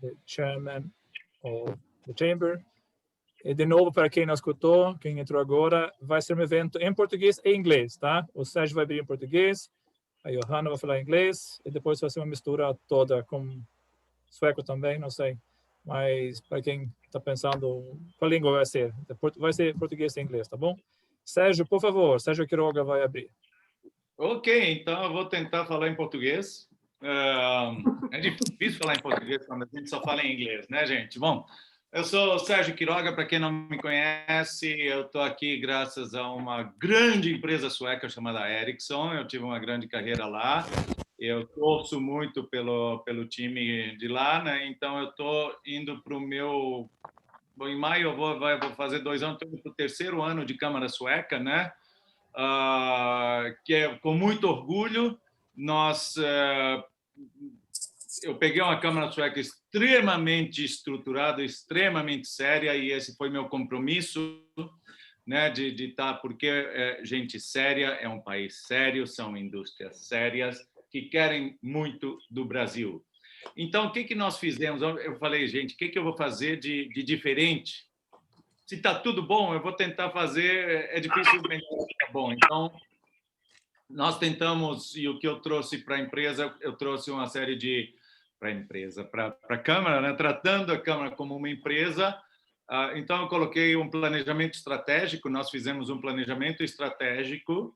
the chairman of the chamber. E de novo, para quem não escutou, quem entrou agora, vai ser um evento em português e inglês, tá? O Sérgio vai abrir em português, a Johanna vai falar inglês, e depois vai ser uma mistura toda com sueco também, não sei. Mas para quem está pensando qual língua vai ser português e inglês, tá bom? Sérgio, por favor, Sérgio Quiroga vai abrir. Ok, então eu vou tentar falar em português. É difícil falar em português quando a gente só fala em inglês, né, gente? Bom, eu sou o Sérgio Quiroga, para quem não me conhece, eu estou aqui graças a uma grande empresa sueca chamada Ericsson. Eu tive uma grande carreira lá. Eu torço muito pelo time de lá, né? Então eu estou indo para o meu... Bom, em maio eu vou fazer 2 anos, estou indo para o 3º ano de Câmara Sueca, né? Que é com muito orgulho. Eu peguei uma Câmara Sueca extremamente estruturada, extremamente séria, e esse foi meu compromisso, né, de estar, porque gente séria é um país sério, são indústrias sérias que querem muito do Brasil. Então, o que nós fizemos? Eu falei, gente, o que eu vou fazer de diferente? Se está tudo bom, eu vou tentar fazer. É difícil ficar bom. Então, nós tentamos, e o que eu trouxe para a empresa, eu trouxe uma série de... para a Câmara, né? Tratando a Câmara como uma empresa. Então, eu coloquei um planejamento estratégico. Nós fizemos um planejamento estratégico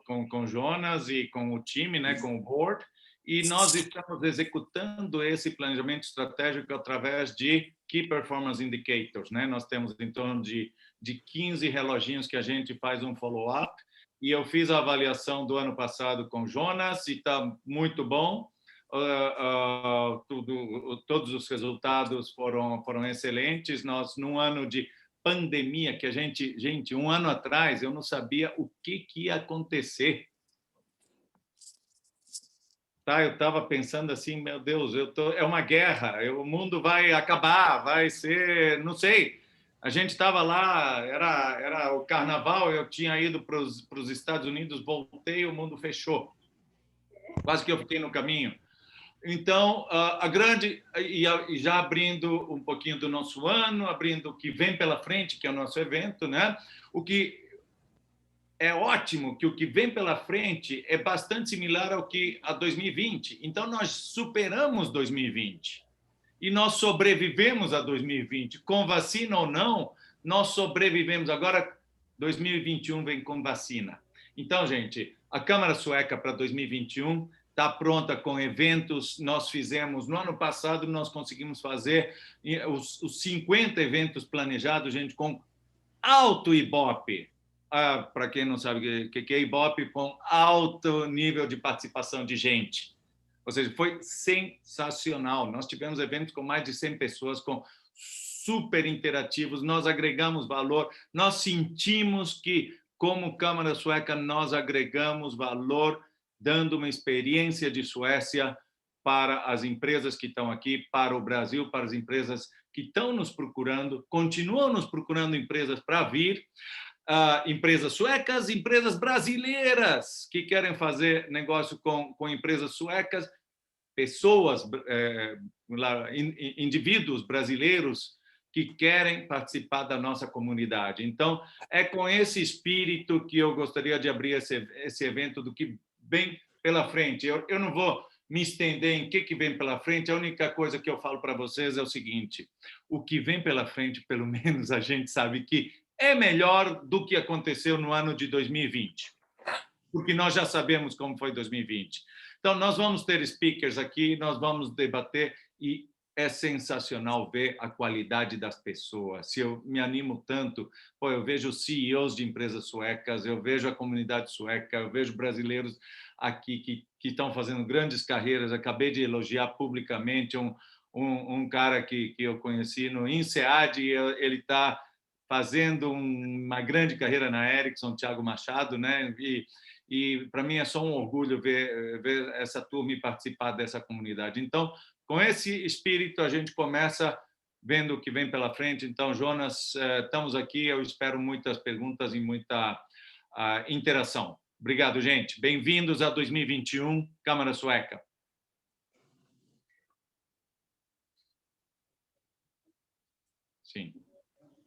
com Jonas e com o time, né? Com o board. E nós estamos executando esse planejamento estratégico através de Key Performance Indicators, né? Nós temos em torno de 15 reloginhos que a gente faz um follow-up. E eu fiz a avaliação do ano passado com Jonas e está muito bom. Todos os resultados foram excelentes. Nós, num ano de pandemia, que a gente, um ano atrás, eu não sabia o que ia acontecer. Tá, eu estava pensando assim, meu Deus, é uma guerra, o mundo vai acabar, vai ser, não sei. A gente estava lá, era o carnaval, eu tinha ido para os Estados Unidos, voltei, o mundo fechou. Quase que eu fiquei no caminho. Então, a grande... E já abrindo um pouquinho do nosso ano, abrindo o que vem pela frente, que é o nosso evento, né? O que é ótimo, que o que vem pela frente é bastante similar ao que a 2020. Então, nós superamos 2020 e nós sobrevivemos a 2020. Com vacina ou não, nós sobrevivemos. Agora, 2021 vem com vacina. Então, gente, a Câmara Sueca para 2021 está pronta com eventos. Nós fizemos, no ano passado, nós conseguimos fazer os 50 eventos planejados, gente, com alto Ibope. Para quem não sabe o que é Ibope, com alto nível de participação de gente. Ou seja, foi sensacional. Nós tivemos eventos com mais de 100 pessoas, com super interativos, nós agregamos valor, nós sentimos que, como Câmara Sueca, nós agregamos valor, dando uma experiência de Suécia para as empresas que estão aqui, para o Brasil, para as empresas que estão nos procurando, continuam nos procurando empresas para vir, empresas suecas, empresas brasileiras que querem fazer negócio com empresas suecas, pessoas, indivíduos brasileiros que querem participar da nossa comunidade. Então, é com esse espírito que eu gostaria de abrir esse evento do que vem pela frente. Eu não vou me estender em que vem pela frente, a única coisa que eu falo para vocês é o seguinte: o que vem pela frente, pelo menos a gente sabe que é melhor do que aconteceu no ano de 2020, porque nós já sabemos como foi 2020. Então, nós vamos ter speakers aqui, nós vamos debater, e é sensacional ver a qualidade das pessoas. Se eu me animo tanto, eu vejo CEOs de empresas suecas, eu vejo a comunidade sueca, eu vejo brasileiros aqui que estão fazendo grandes carreiras. Acabei de elogiar publicamente um cara que eu conheci no INSEAD, ele está fazendo uma grande carreira na Ericsson, Thiago Machado, né? E para mim é só um orgulho ver essa turma e participar dessa comunidade. Então, com esse espírito, a gente começa vendo o que vem pela frente. Então, Jonas, estamos aqui. Eu espero muitas perguntas e muita interação. Obrigado, gente. Bem-vindos a 2021, Câmara Sueca. Sim.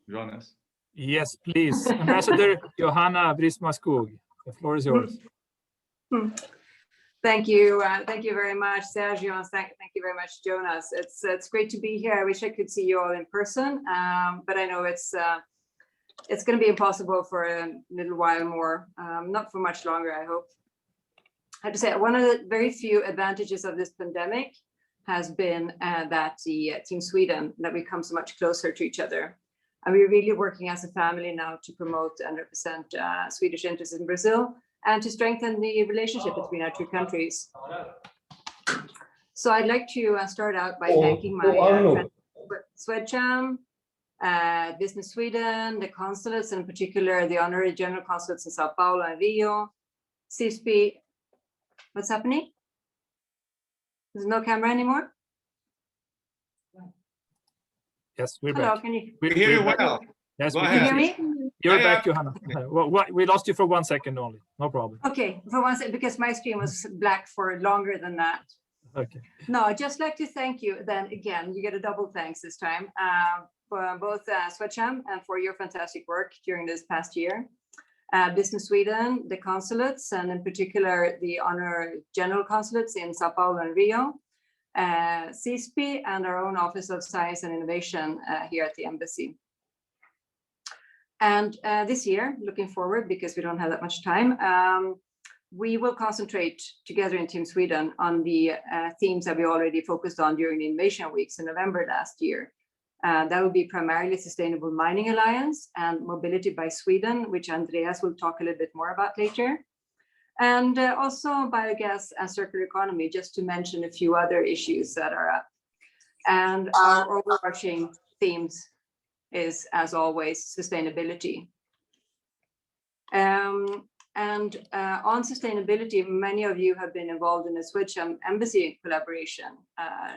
Jonas. Yes, please. Ambassador Johanna Brismar-Skoog, the floor is yours. Thank you very much, Sérgio, and thank you very much, Jonas. It's great to be here. I wish I could see you all in person, but I know it's going to be impossible for a little while more, not for much longer, I hope. I have to say, one of the very few advantages of this pandemic has been that the Team Sweden, that we come so much closer to each other. And we're really working as a family now to promote and represent Swedish interests in Brazil and to strengthen the relationship between our two countries. So I'd like to start out by thanking my friends Swedcham, Business Sweden, the consulates, and in particular the honorary general consulates in Sao Paulo and Rio, CSP. What's happening? There's no camera anymore? Yes, we're Hello, back. can you We hear you well. Yes, Go we ahead. can hear see. me? You're Yeah, back, Johanna. Well, we lost you for 1 second only. No problem. Okay, for one second, because my screen was black for longer than that. Okay. No, I'd just like to thank you. Then again, you get a double thanks this time for both Swedcham and for your fantastic work during this past year. Business Sweden, the consulates, and in particular the honor general consulates in Sao Paulo and Rio, CSP, and our own Office of Science and Innovation here at the embassy. And this year, looking forward, because we don't have that much time, we will concentrate together in Team Sweden on the themes that we already focused on during the innovation weeks in November last year. That will be primarily Sustainable Mining Alliance and Mobility by Sweden, which Andreas will talk a little bit more about later. And also biogas and circular economy, just to mention a few other issues that are up. And our overarching themes is, as always, sustainability. On sustainability, many of you have been involved in the Swedcham embassy collaboration,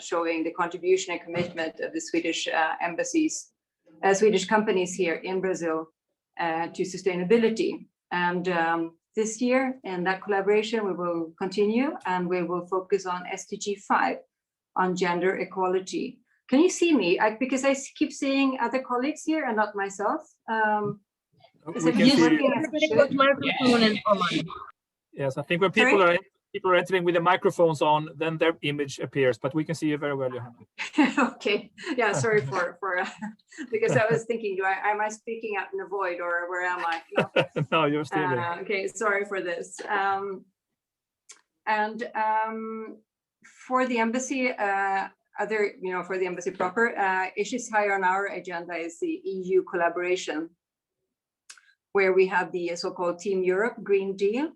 showing the contribution and commitment of the Swedish embassies, Swedish companies here in Brazil to sustainability. And this year, in that collaboration, we will continue and we will focus on SDG 5, on gender equality. Can you see me? Because I keep seeing other colleagues here and not myself. We can see Yes. Yes, I think when people are entering with the microphones on, then their image appears, but we can see you very well, Johanna. Okay. Yeah, sorry for because I was thinking, am I speaking out in the void or where am I? No, No, you're still there. okay, sorry for this. For the embassy, for the embassy proper, issues high on our agenda is the EU collaboration, where we have the so-called Team Europe Green Deal.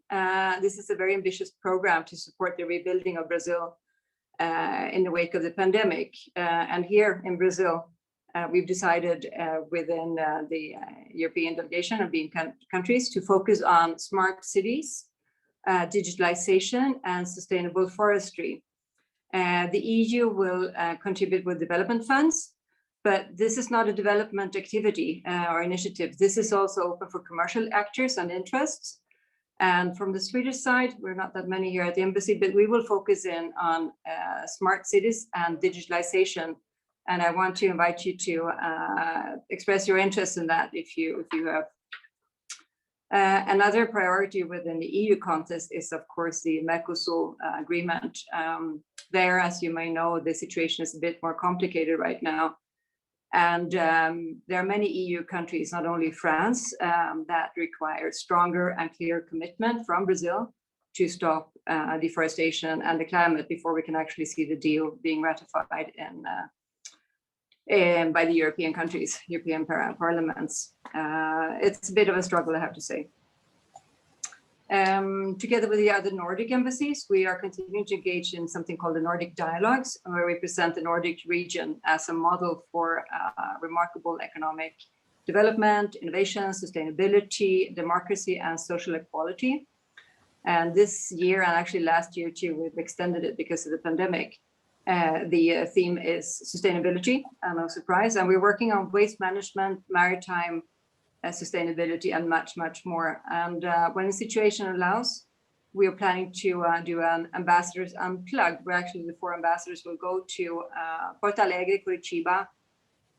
This is a very ambitious program to support the rebuilding of Brazil in the wake of the pandemic. And here in Brazil, we've decided within the European delegation of being countries to focus on smart cities, digitalization, and sustainable forestry. The EU will contribute with development funds, but this is not a development activity or initiative. This is also open for commercial actors and interests. And from the Swedish side, we're not that many here at the embassy, but we will focus in on smart cities and digitalization. And I want to invite you to express your interest in that if you have. Another priority within the EU context is, of course, the Mercosur agreement. There, as you may know, the situation is a bit more complicated right now. And there are many EU countries, not only France, that require stronger and clear commitment from Brazil to stop deforestation and the climate before we can actually see the deal being ratified by the European countries, European parliaments. It's a bit of a struggle, I have to say. Together with the other Nordic embassies, we are continuing to engage in something called the Nordic Dialogues, where we present the Nordic region as a model for remarkable economic development, innovation, sustainability, democracy, and social equality. And this year, and actually last year too, we've extended it because of the pandemic. The theme is sustainability, no surprise, and we're working on waste management, maritime sustainability, and much, much more. And when the situation allows, we are planning to do an ambassadors unplugged, where actually the 4 ambassadors will go to Porto Alegre, Curitiba,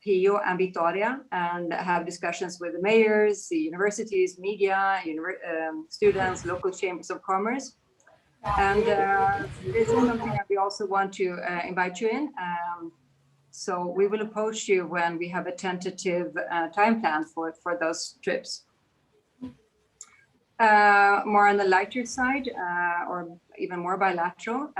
Rio and Vitoria and have discussions with the mayors, the universities, media, students, local chambers of commerce. And this is something that we also want to invite you in. So we will approach you when we have a tentative time plan for those trips. More on the lighter side, or even more bilateral,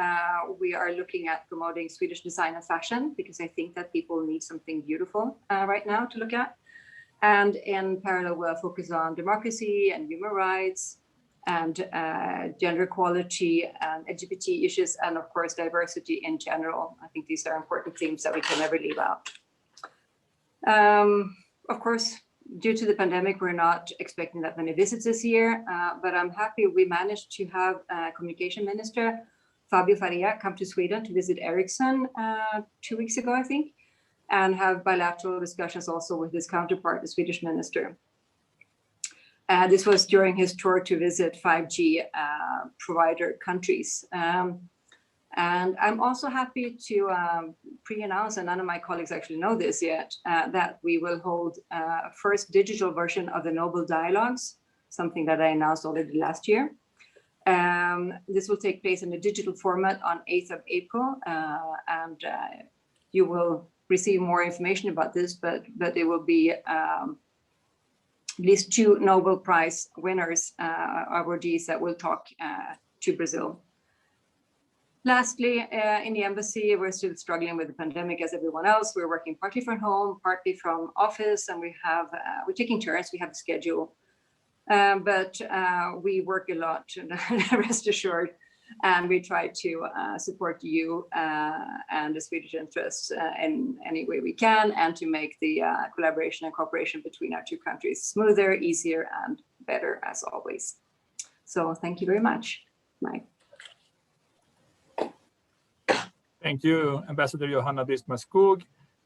we are looking at promoting Swedish design and fashion, because I think that people need something beautiful right now to look at. And in parallel, we'll focus on democracy and human rights and gender equality and LGBT issues, and of course, diversity in general. I think these are important themes that we can never leave out. Of course, due to the pandemic, we're not expecting that many visits this year, but I'm happy we managed to have Communication Minister Fabio Faria come to Sweden to visit Ericsson 2 weeks ago, I think, and have bilateral discussions also with his counterpart, the Swedish minister. This was during his tour to visit 5G provider countries. And I'm also happy to pre-announce, and none of my colleagues actually know this yet, that we will hold a first digital version of the Nobel Dialogues, something that I announced already last year. This will take place in a digital format on 8th of April, and you will receive more information about this, but it will be at least 2 Nobel Prize winners, awardees that will talk to Brazil. Lastly, in the embassy, we're still struggling with the pandemic as everyone else. We're working partly from home, partly from office, and we're taking turns. We have a schedule, but we work a lot, rest assured, and we try to support you and the Swedish interests in any way we can, and to make the collaboration and cooperation between our 2 countries smoother, easier, and better as always. So thank you very much, Mike. Thank you, Ambassador Johanna Brismar-Skoog.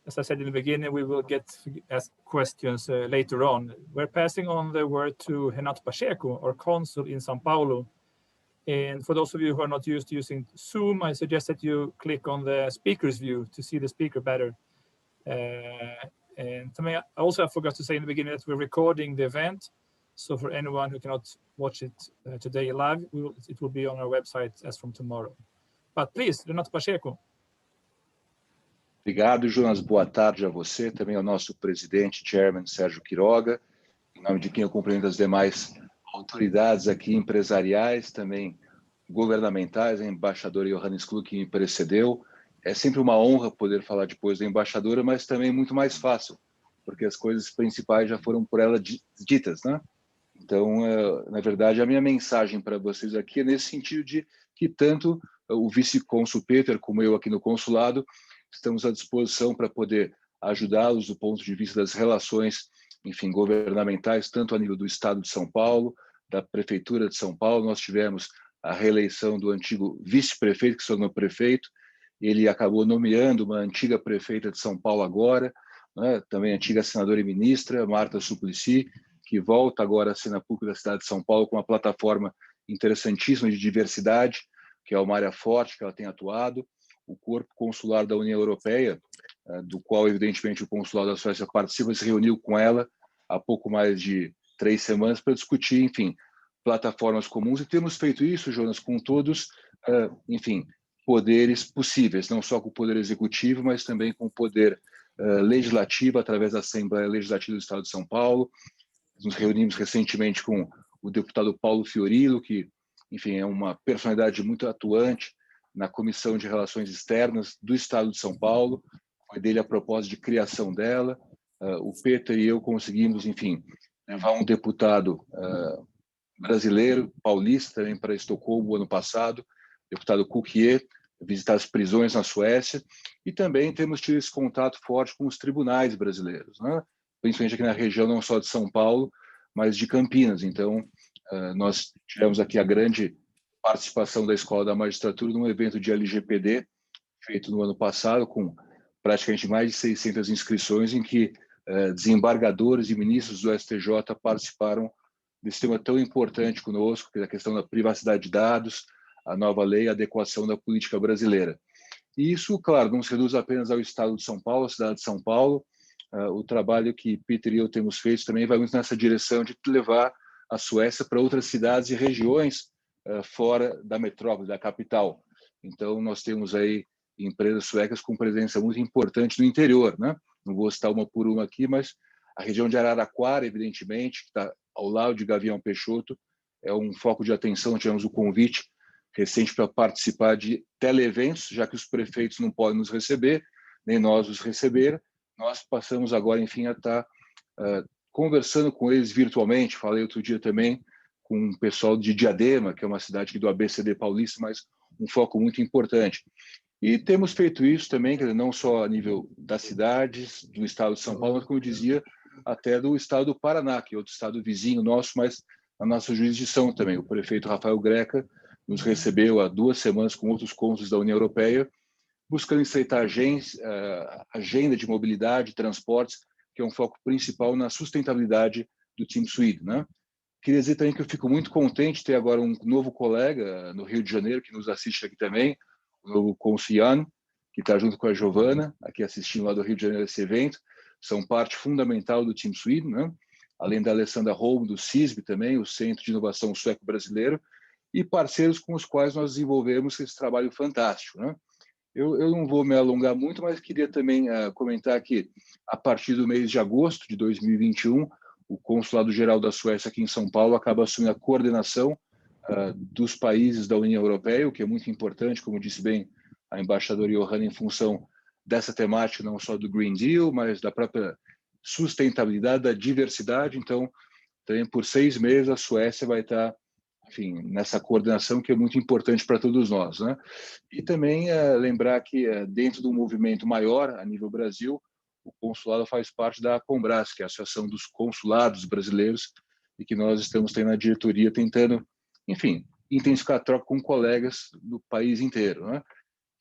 As I said in the beginning, we will get to ask questions later on. We're passing on the word to Renato Pacheco, our consul in Sao Paulo. And for those of you who are not used to using Zoom, I suggest that you click on the speaker's view to see the speaker better. And I also forgot to say in the beginning that we're recording the event. So for anyone who cannot watch it today live, it will be on our website as from tomorrow. But please, Renato Pacheco. Obrigado, Jonas. Boa tarde a você, também ao nosso presidente, chairman, Sérgio Quiroga, em nome de quem eu cumprimento as demais autoridades aqui empresariais, também governamentais, a embaixadora Johanna que me precedeu. É sempre uma honra poder falar depois da embaixadora, mas também muito mais fácil, porque as coisas principais já foram por ela ditas, né? Então, na verdade, a minha mensagem para vocês aqui é nesse sentido de que tanto o vice-cônsul Peter como eu aqui no consulado estamos à disposição para poder ajudá-los do ponto de vista das relações, enfim, governamentais, tanto a nível do Estado de São Paulo, da Prefeitura de São Paulo. Nós tivemos a reeleição do antigo vice-prefeito, que se tornou prefeito. Ele acabou nomeando uma antiga prefeita de São Paulo agora, né? Também antiga senadora e ministra, Marta Suplicy, que volta agora a ser na PUC da cidade de São Paulo com uma plataforma interessantíssima de diversidade, que é uma área forte que ela tem atuado. O corpo consular da União Europeia, do qual, evidentemente, o consulado da Suécia participa, se reuniu com ela há pouco mais de 3 semanas para discutir, enfim, plataformas comuns. E temos feito isso, Jonas, com todos, enfim, poderes possíveis, não só com o poder executivo, mas também com o poder legislativo, através da Assembleia Legislativa do Estado de São Paulo. Nos reunimos recentemente com o deputado Paulo Fiorilo, que, enfim, é uma personalidade muito atuante na Comissão de Relações Externas do Estado de São Paulo. Foi dele a proposta de criação dela. O Peter e eu conseguimos, enfim, levar um deputado brasileiro, paulista, também para Estocolmo ano passado, deputado Cunha, visitar as prisões na Suécia. E também temos tido esse contato forte com os tribunais brasileiros, né? Principalmente aqui na região, não só de São Paulo, mas de Campinas. Então, nós tivemos aqui a grande participação da Escola da Magistratura num evento de LGPD, feito no ano passado, com praticamente mais de 600 inscrições, em que desembargadores e ministros do STJ participaram desse tema tão importante conosco, que é a questão da privacidade de dados, a nova lei, a adequação da política brasileira. E isso, claro, não se reduz apenas ao Estado de São Paulo, à cidade de São Paulo. o trabalho que Peter e eu temos feito também vai muito nessa direção de levar a Suécia para outras cidades e regiões fora da metrópole, da capital. Então, nós temos aí empresas suecas com presença muito importante no interior, né? Não vou citar uma por uma aqui, mas a região de Araraquara, evidentemente, que está ao lado de Gavião Peixoto, é um foco de atenção. Tivemos o convite recente para participar de teleeventos, já que os prefeitos não podem nos receber, nem nós os receber. Nós passamos agora, enfim, a estar conversando com eles virtualmente. Falei outro dia também com o pessoal de Diadema, que é uma cidade aqui do ABCD paulista, mas um foco muito importante. E temos feito isso também, não só a nível das cidades, do estado de São Paulo, mas, como eu dizia, até do estado do Paraná, que é outro estado vizinho nosso, mas na nossa jurisdição também. O prefeito Rafael Greca nos recebeu há 2 semanas com outros cônsules da União Europeia, buscando estreitar a agenda de mobilidade e transportes, que é um foco principal na sustentabilidade do Team Sweden, né? Queria dizer também que eu fico muito contente de ter agora um novo colega no Rio de Janeiro, que nos assiste aqui também, o novo cônsul Johanna, que está junto com a Johanna, aqui assistindo lá do Rio de Janeiro esse evento. São parte fundamental do Team Sweden, né? Além da Alessandra Holm, do CISB também, o Centro de Inovação Sueco Brasileiro, e parceiros com os quais nós desenvolvemos esse trabalho fantástico, né? Eu não vou me alongar muito, mas queria também comentar que, a partir do mês de agosto de 2021, o Consulado-Geral da Suécia aqui em São Paulo acaba assumindo a coordenação dos países da União Europeia, o que é muito importante, como disse bem a embaixadora Johanna, em função dessa temática, não só do Green Deal, mas da própria sustentabilidade, da diversidade. Então, também por 6 meses a Suécia vai estar, enfim, nessa coordenação que é muito importante para todos nós, né? E também lembrar que dentro de um movimento maior a nível Brasil, o consulado faz parte da Combras, que é a Associação dos Consulados Brasileiros, e que nós estamos tendo na diretoria tentando, enfim, intensificar a troca com colegas do país inteiro, né?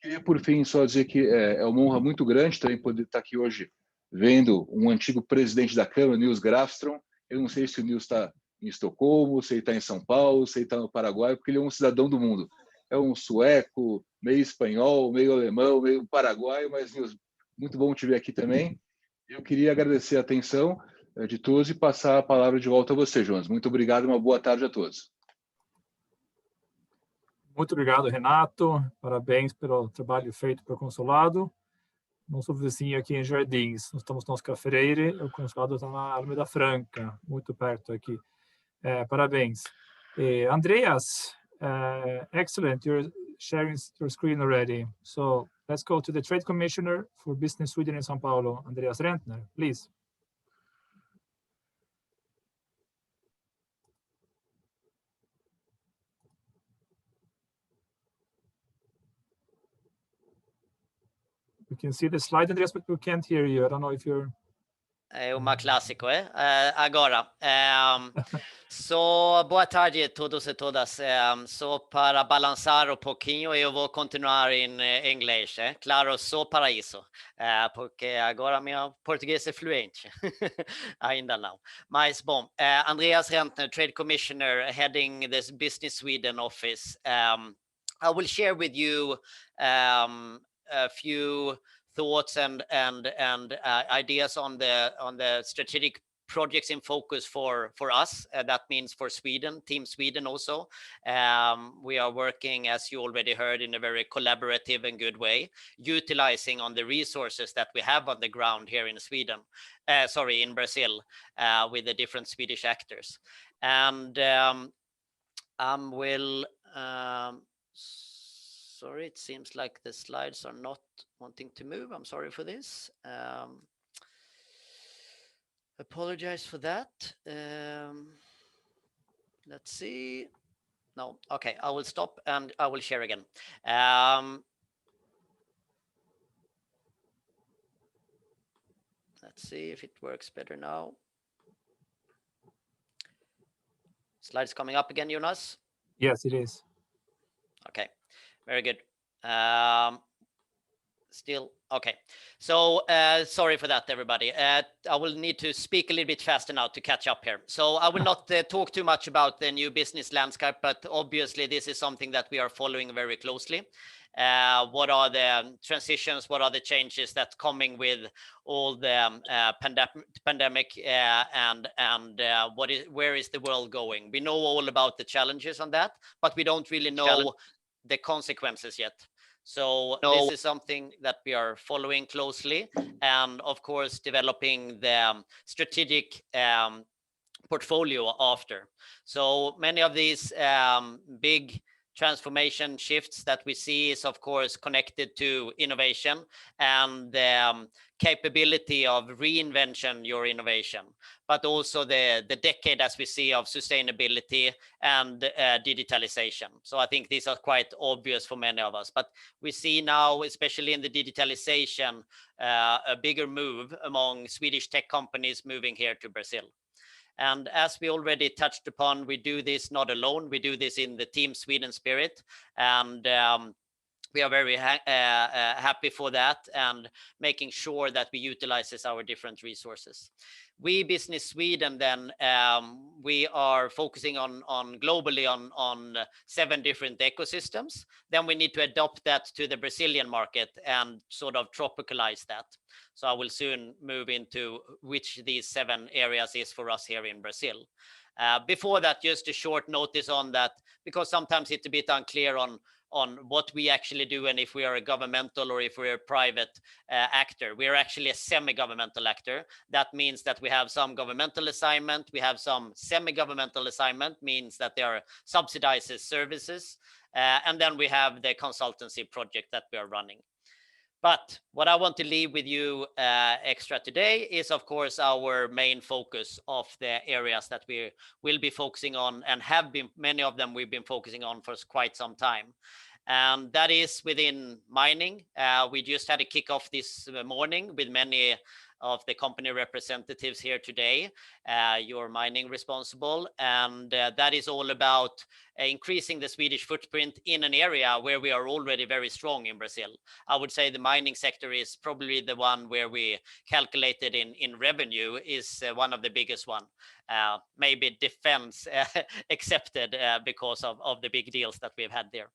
Queria, por fim, só dizer que é uma honra muito grande também poder estar aqui hoje vendo um antigo presidente da Câmara, Nils Grafström. Eu não sei se o Nils está em Estocolmo, se ele está em São Paulo, se ele está no Paraguai, porque ele é um cidadão do mundo. É um sueco, meio espanhol, meio alemão, meio paraguaio, mas, Nils, muito bom te ver aqui também. Eu queria agradecer a atenção de todos e passar a palavra de volta a você, Jonas. Muito obrigado e uma boa tarde a todos. Muito obrigado, Renato. Parabéns pelo trabalho feito pelo consulado. Nosso vizinho aqui em Jardins. Nós estamos no Oscar Freire, o consulado está na Alameda Franca, muito perto aqui. Parabéns. Andreas, excellent. You're sharing your screen already. So let's go to the Trade Commissioner for Business Sweden in São Paulo, Andreas Rentner, please. You can see the slide, Andreas, but we can't hear you. I don't know if you're... É uma clássico, agora, só boa tarde a todos e todas. Só para balançar um pouquinho, eu vou continuar em inglês, claro, só para isso, porque agora meu português é fluente, ainda não. Mas, bom, Andreas Rentner, Trade Commissioner, heading this Business Sweden office. I will share with you a few thoughts and ideas on the strategic projects in focus for us. That means for Sweden, Team Sweden also. We are working, as you already heard, in a very collaborative and good way, utilizing on the resources that we have on the ground here in Sweden, in Brazil, with the different Swedish actors. And sorry, it seems like the slides are not wanting to move. I'm sorry for this. Apologize for that. Let's see. No, okay, I will stop and I will share again. Let's see if it works better now. Slides coming up again, Jonas? Yes, it is. Okay. Very good. Still okay. So sorry for that, everybody. I will need to speak a little bit faster now to catch up here. So I will not talk too much about the new business landscape, but obviously this is something that we are following very closely. what are the transitions, what are the changes that's coming with all the pandemic, and where is the world going. We know all about the challenges on that, but we don't really know the consequences yet. So this is something that we are following closely, and of course developing the strategic portfolio after. So many of these big transformation shifts that we see is of course connected to innovation and the capability of reinvention your innovation, but also the decade as we see of sustainability and digitalization. So I think these are quite obvious for many of us, but we see now, especially in the digitalization, a bigger move among Swedish tech companies moving here to Brazil. And as we already touched upon, we do this not alone. We do this in the Team Sweden spirit, and we are very happy for that, and making sure that we utilizes our different resources. We Business Sweden then, we are focusing on globally on 7 different ecosystems. Then we need to adopt that to the Brazilian market and sort of tropicalize that. So I will soon move into which these 7 areas is for us here in Brazil. Before that, just a short notice on that, because sometimes it's a bit unclear on what we actually do and if we are a governmental or if we're a private actor. We are actually a semi-governmental actor. That means that we have some governmental assignment, we have some semi-governmental assignment, means that they are subsidized services, and then we have the consultancy project that we are running. But what I want to leave with you extra today is, of course, our main focus of the areas that we will be focusing on, and have been, many of them we've been focusing on for quite some time. And that is within mining. We just had a kickoff this morning with many of the company representatives here today, your mining responsible, and that is all about increasing the Swedish footprint in an area where we are already very strong in Brazil. I would say the mining sector is probably the one where we calculated in revenue is one of the biggest one. Maybe defense accepted because of the big deals that we've had there.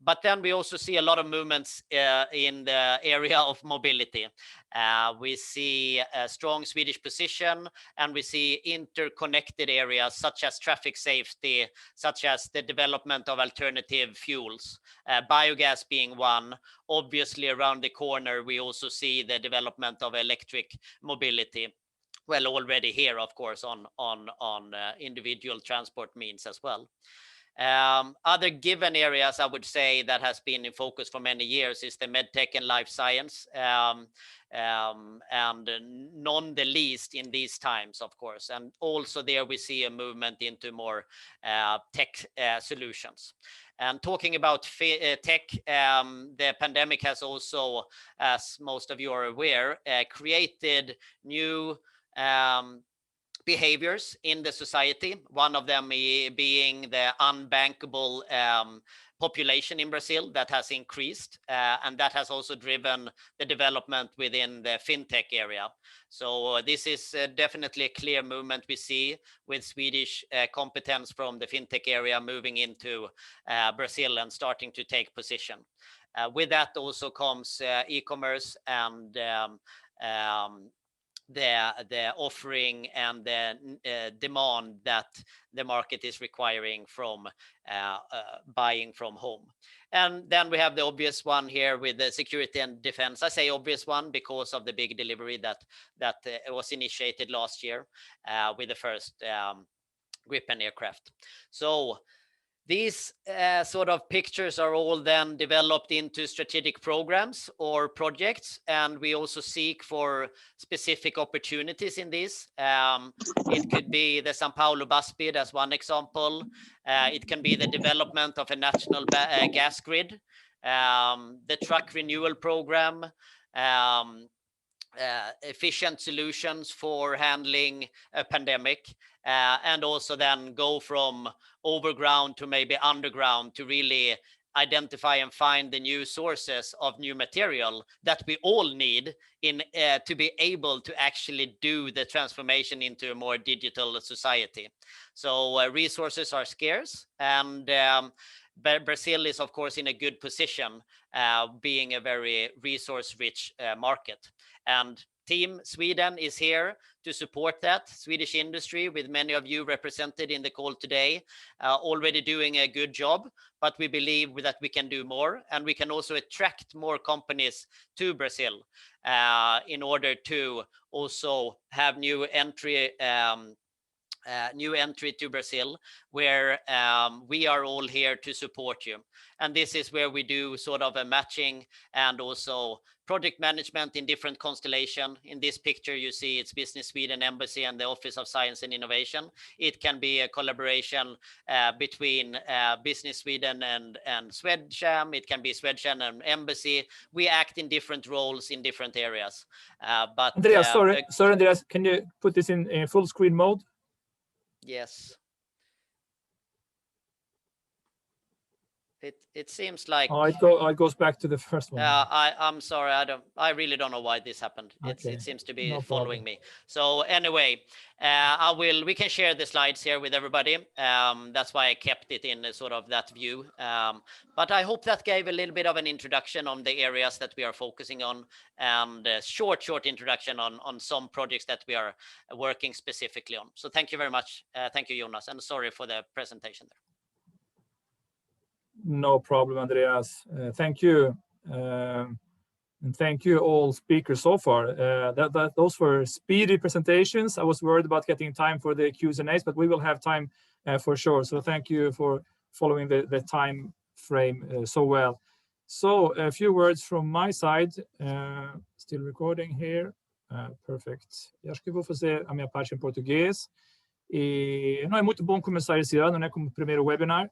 But then we also see a lot of movements in the area of mobility. We see a strong Swedish position, and we see interconnected areas such as traffic safety, such as the development of alternative fuels, biogas being one. Obviously, around the corner, we also see the development of electric mobility. Well, already here, of course, on individual transport means as well. Other given areas I would say that has been in focus for many years is the medtech and life science, and none the least in these times, of course. And also there we see a movement into more tech solutions. And talking about tech, the pandemic has also, as most of you are aware, created new behaviors in the society. One of them being the unbankable population in Brazil that has increased, and that has also driven the development within the fintech area. So this is definitely a clear movement we see with Swedish competence from the fintech area moving into Brazil and starting to take position. With that also comes e-commerce and the offering and the demand that the market is requiring from buying from home. And then we have the obvious one here with the security and defense. I say obvious one because of the big delivery that was initiated last year with the first Gripen aircraft. So these sort of pictures are all then developed into strategic programs or projects, and we also seek for specific opportunities in this. It could be the São Paulo bus bid as one example. It can be the development of a national gas grid, the truck renewal program, efficient solutions for handling a pandemic, and also then go from overground to maybe underground to really identify and find the new sources of new material that we all need in to be able to actually do the transformation into a more digital society. So resources are scarce, and Brazil is, of course, in a good position, being a very resource-rich market. And Team Sweden is here to support that. Swedish industry, with many of you represented in the call today, already doing a good job, but we believe that we can do more, and we can also attract more companies to Brazil in order to also have new entry to Brazil, where we are all here to support you. And this is where we do sort of a matching and also project management in different constellation. In this picture, you see it's Business Sweden Embassy and the Office of Science and Innovation. It can be a collaboration between Business Sweden and Swedcham. It can be Swedcham and Embassy. We act in different roles in different areas. But Andreas, sorry, Andreas, can you put this in full screen mode? Yes. It seems like it goes back to the first one. I'm sorry, I really don't know why this happened. Okay. It seems to be No following problem. me. So anyway, we can share the slides here with everybody. That's why I kept it in sort of that view. But I hope that gave a little bit of an introduction on the areas that we are focusing on, and a short introduction on some projects that we are working specifically on. So thank you very much. Thank you, Jonas, and sorry for the presentation there. No problem, Andreas. Thank you. And thank you all speakers so far. Those were speedy presentations. I was worried about getting time for the Q&As, but we will have time for sure. So thank you for following the time frame so well. So a few words from my side. Still recording here. Perfect. Eu acho que vou fazer a minha parte em português. E não é muito bom começar esse ano, né, como primeiro webinar.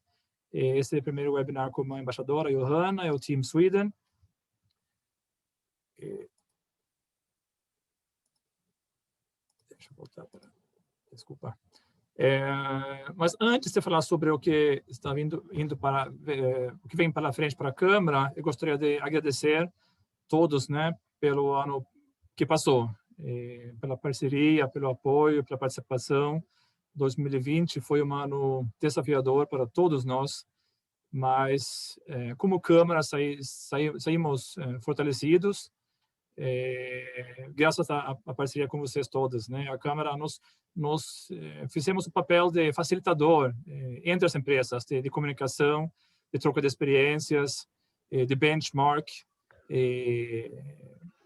Esse é o primeiro webinar como a embaixadora Johanna, é o Team Sweden. Deixa eu voltar para... Desculpa. Mas antes de falar sobre o que está indo para o que vem pela frente para a Câmara, eu gostaria de agradecer todos, né, pelo ano que passou, pela parceria, pelo apoio, pela participação. 2020 foi um ano desafiador para todos nós, mas como Câmara saímos fortalecidos, graças à parceria com vocês todos, né? A Câmara nós fizemos o papel de facilitador entre as empresas, de comunicação, de troca de experiências, de benchmark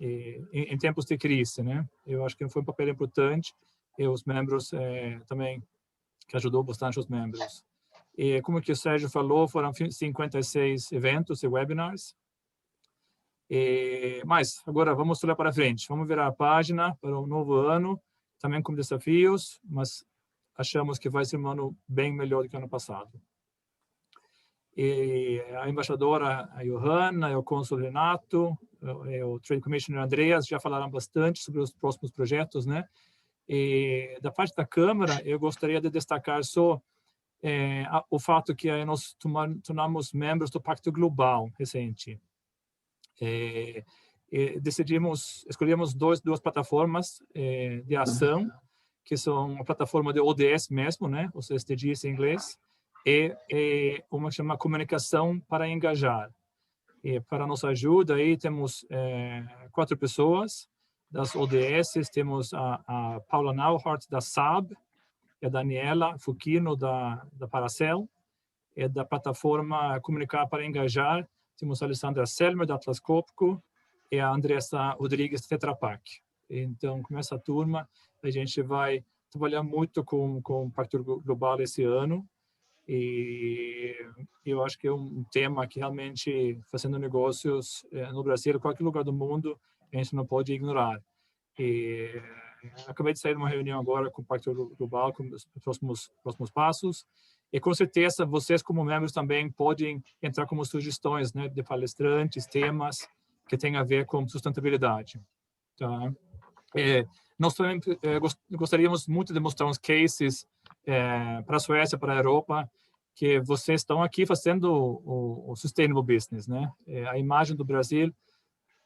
em tempos de crise, né? Eu acho que foi um papel importante. E os membros também, que ajudou bastante os membros. E como que o Sérgio falou, foram 56 eventos e webinars. Mas agora vamos olhar para frente, vamos virar a página para um novo ano, também com desafios, mas achamos que vai ser um ano bem melhor do que o ano passado. E a embaixadora, a Johanna, e o cônsul Renato, e o Trade Commissioner Andreas já falaram bastante sobre os próximos projetos, né? E da parte da Câmara, eu gostaria de destacar só o fato que nós tornamos membros do Pacto Global recente. Escolhemos duas plataformas de ação, que são uma plataforma de ODS mesmo, né, os SDGs em inglês, e uma chama Comunicação para Engajar. E para nossa ajuda, aí temos 4 pessoas. Das ODS, temos a Paula Nauhardt, da SAB, e a Daniela Fuquino, da Paracel, e da plataforma Comunicar para Engajar, temos a Alessandra Selmer, da Atlas Copco, e a Andressa Rodrigues, da Tetra Pak. Então, com essa turma, a gente vai trabalhar muito com o Pacto Global esse ano, e eu acho que é um tema que realmente, fazendo negócios no Brasil, em qualquer lugar do mundo, a gente não pode ignorar. Acabei de sair de uma reunião agora com o Pacto Global, com os próximos passos, e com certeza vocês, como membros, também podem entrar como sugestões, né, de palestrantes, temas que têm a ver com sustentabilidade. Tá? Nós também gostaríamos muito de mostrar uns cases para a Suécia, para a Europa, que vocês estão aqui fazendo o sustainable business, né? A imagem do Brasil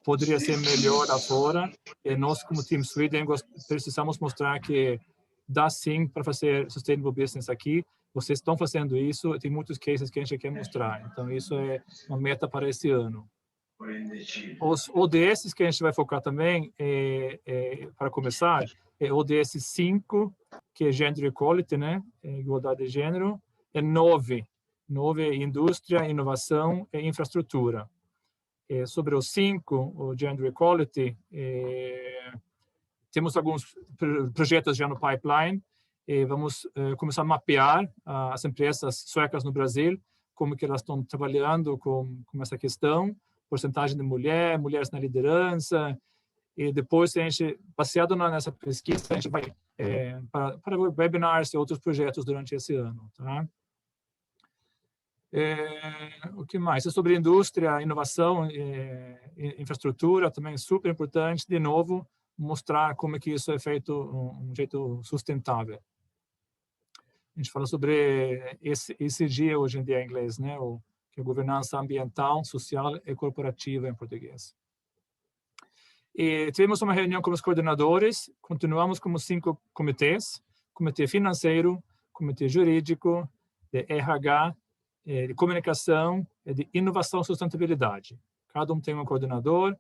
poderia ser melhor afora, e nós, como Team Sweden, precisamos mostrar que dá sim para fazer sustainable business aqui, vocês estão fazendo isso, tem muitos cases que a gente quer mostrar. Então, isso é uma meta para esse ano. Os ODS que a gente vai focar também, para começar, é ODS 5, que é Gender Equality, né? Igualdade de gênero. É 9 é indústria, inovação e infraestrutura. Sobre os 5, o Gender Equality, temos alguns projetos já no pipeline. Vamos começar a mapear as empresas suecas no Brasil, como que elas estão trabalhando com essa questão, porcentagem de mulheres na liderança, e depois a gente, baseado nessa pesquisa, a gente vai para webinars e outros projetos durante esse ano, tá? O que mais? É sobre indústria, inovação, infraestrutura, também super importante, de novo, mostrar como é que isso é feito um jeito sustentável. A gente fala sobre ESG hoje em dia em inglês, né? Que é governança ambiental, social e corporativa em português. E tivemos uma reunião com os coordenadores, continuamos com os 5 comitês: comitê financeiro, comitê jurídico, de RH, de comunicação e de inovação e sustentabilidade. Cada um tem um coordenador,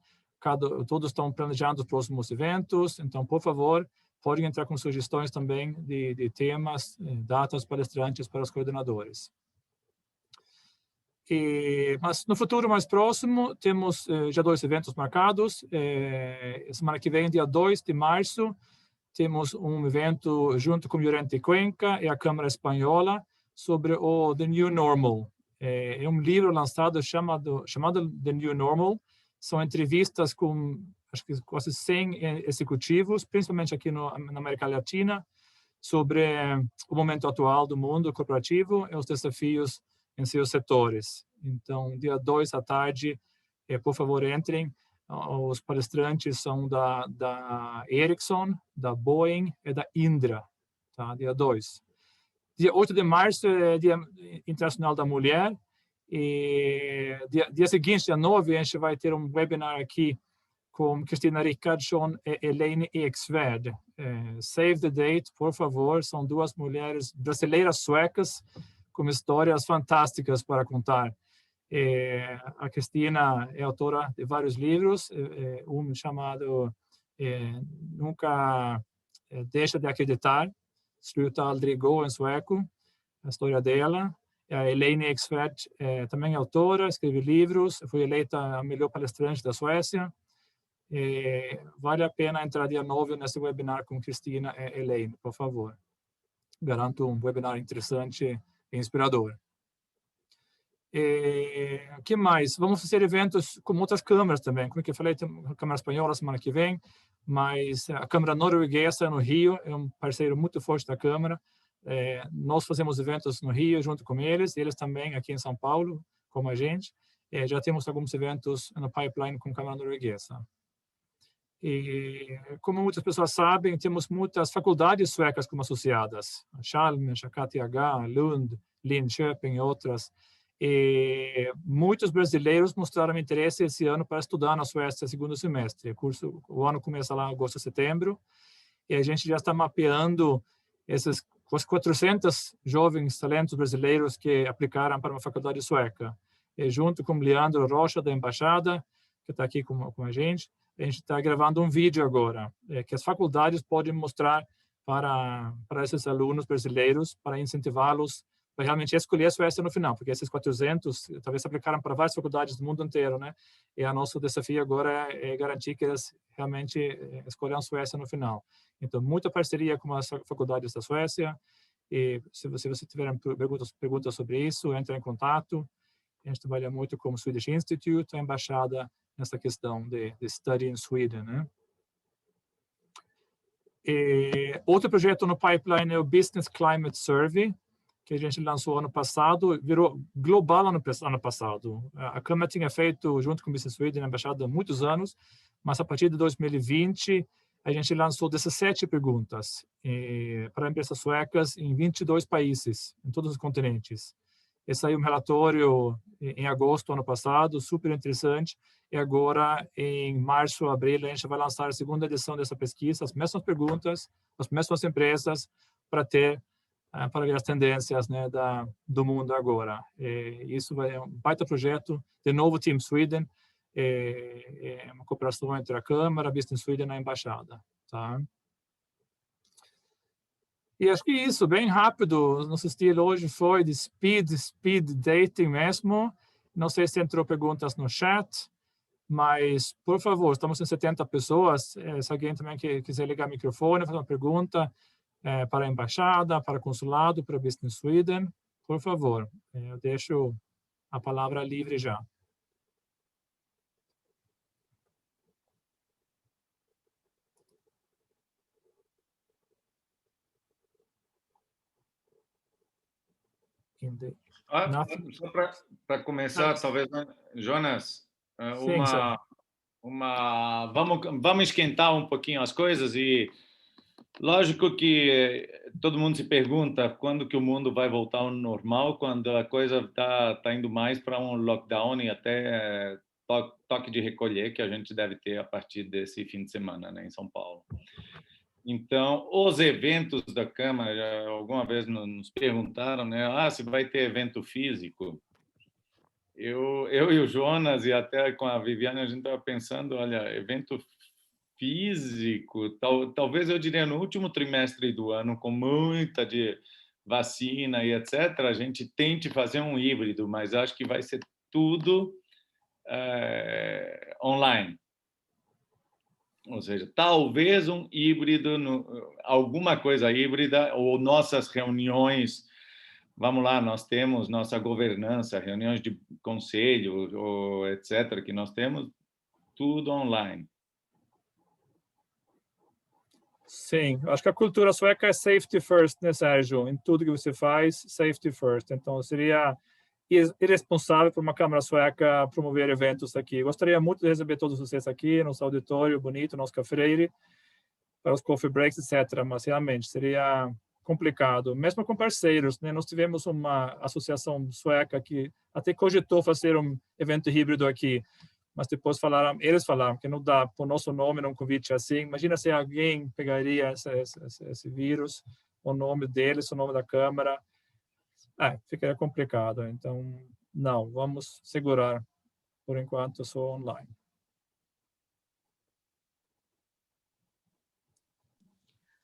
todos estão planejando os próximos eventos, então, por favor, podem entrar com sugestões também de temas, datas, palestrantes para os coordenadores. Mas no futuro mais próximo, temos já 2 eventos marcados. Semana que vem, dia 2 de março, temos um evento junto com o Llorente Cuenca e a Câmara Espanhola sobre o The New Normal. É um livro lançado chamado The New Normal. São entrevistas com, acho que quase 100 executivos, principalmente aqui na América Latina, sobre o momento atual do mundo corporativo e os desafios em seus setores. Então, dia 2 à tarde, por favor, entrem. Os palestrantes são da Ericsson, da Boeing e da Indra, tá? Dia 2. Dia 8 de março é Dia Internacional da Mulher. E dia seguinte, dia 9, a gente vai ter um webinar aqui com Kristina Rickardsson e Elaine Eksvärd. Save the date, por favor. São 2 mulheres brasileiras suecas com histórias fantásticas para contar. A Kristina é autora de vários livros, um chamado Nunca Deixa de Acreditar, Sluta aldrig gå em sueco, a história dela. A Elaine Eksvärd também é autora, escreve livros, foi eleita a melhor palestrante da Suécia. Vale a pena entrar dia 9 nesse webinar com Kristina e Elaine, por favor. Garanto um webinar interessante e inspirador. O que mais? Vamos fazer eventos com outras câmaras também. Como eu falei, tem a Câmara Espanhola semana que vem, mas a Câmara Norueguesa no Rio é um parceiro muito forte da Câmara. Nós fazemos eventos no Rio junto com eles também aqui em São Paulo, como a gente. Já temos alguns eventos no pipeline com a Câmara Norueguesa. E, como muitas pessoas sabem, temos muitas faculdades suecas como associadas. A Chalmers, a KTH, Lund, Lindström e outras. E muitos brasileiros mostraram interesse esse ano para estudar na Suécia segundo semestre. O ano começa lá em agosto, setembro. E a gente já está mapeando esses quase 400 jovens talentos brasileiros que aplicaram para uma faculdade sueca. E junto com o Leandro Rocha, da Embaixadora, que está aqui com a gente está gravando um vídeo agora, que as faculdades podem mostrar para esses alunos brasileiros, para incentivá-los para realmente escolher a Suécia no final, porque esses 400 talvez aplicaram para várias faculdades do mundo inteiro, né? E o nosso desafio agora é garantir que eles realmente escolham a Suécia no final. Então, muita parceria com as faculdades da Suécia, e se você tiver perguntas sobre isso, entre em contato. A gente trabalha muito com o Swedish Institute, a embaixada, nessa questão de study in Sweden, né? E outro projeto no pipeline é o Business Climate Survey, que a gente lançou ano passado, virou global ano passado. A Câmara tinha feito, junto com o Business Sweden, a embaixada há muitos anos, mas a partir de 2020, a gente lançou 17 perguntas para empresas suecas em 22 países, em todos os continentes. Esse saiu um relatório em agosto do ano passado, super interessante. E agora, em março, abril, a gente vai lançar a segunda edição dessa pesquisa, as mesmas perguntas, as mesmas empresas, para ter para ver as tendências, né, do mundo agora. Isso é um baita projeto, de novo Team Sweden, é uma cooperação entre a Câmara, a Business Sweden e a Embaixada. Tá? E acho que isso, bem rápido, nosso estilo hoje foi de speed dating mesmo. Não sei se entrou perguntas no chat, mas, por favor, estamos em 70 pessoas. Se alguém também quiser ligar o microfone, fazer uma pergunta para a Embaixada, para o Consulado, para a Business Sweden, por favor, eu deixo a palavra livre já. Só para começar, talvez, né? Jonas, Sim, vamos esquentar um pouquinho as coisas e lógico que todo mundo se pergunta quando que o mundo vai voltar ao normal, quando a coisa tá indo mais para um lockdown e até toque de recolher que a gente deve ter a partir desse fim de semana, né, em São Paulo. Então, os eventos da Câmara, alguma vez nos perguntaram, né, se vai ter evento físico. Eu e o Jonas, e até com a Viviane, a gente estava pensando, olha, evento físico, talvez eu diria no último trimestre do ano, com muita de vacina e etc., a gente tente fazer um híbrido, mas acho que vai ser tudo online. Ou seja, talvez um híbrido, alguma coisa híbrida, ou nossas reuniões, vamos lá, nós temos nossa governança, reuniões de conselho, ou etc., que nós temos, tudo online. Sim, acho que a cultura sueca é safety first, né, Sérgio? Em tudo que você faz, safety first. Então, seria irresponsável para uma Câmara Sueca promover eventos aqui. Gostaria muito de receber todos vocês aqui, nosso auditório bonito, nosso cafeire, para os coffee breaks, etc. Mas realmente seria complicado, mesmo com parceiros, né? Nós tivemos uma associação sueca que até cogitou fazer um evento híbrido aqui, mas depois eles falaram que não dá por nosso nome num convite assim. Imagina se alguém pegaria esse vírus, o nome deles, o nome da Câmara. Ficaria complicado. Então, não, vamos segurar por enquanto só online.